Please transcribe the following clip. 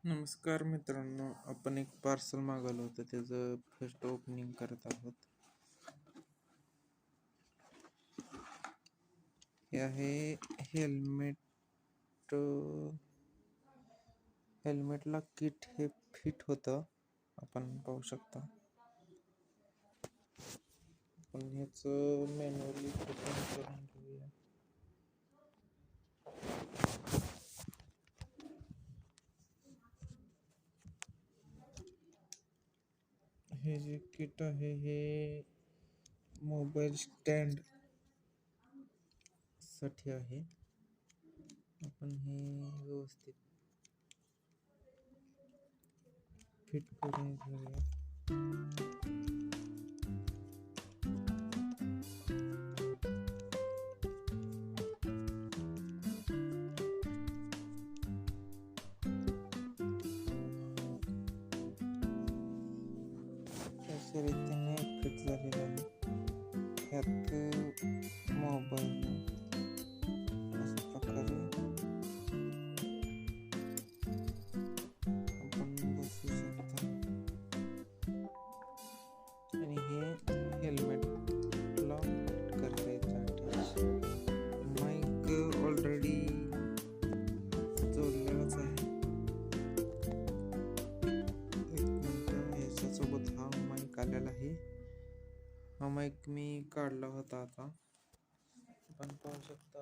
नमस्कार मित्रांनो, आपण एक पार्सल मागवलं होतं, त्याचं फर्स्ट ओपनिंग करत आहोत. हे आहे हेल्मेटला किट हे फिट होतं, आपण पाहू शकता. आपण ह्याचं मॅन्युअली ओपन करून घेऊया. हे जे किट आहे हे मोबाईल स्टँड साठी आहे. आपण हे व्यवस्थित फिट करून घेऊया. अशा रीतीने फिट झालेलं आहे. ह्यात मोबाईल अशा प्रकारे आपण बसू शकता. आणि हे हेल्मेटला फिट करता येतं. माईक ऑलरेडी जोडलेलाच आहे. याच्यासोबत हा माईक आलेला आहे. हा माईक मी काढला होता आता, आपण पाहू शकता.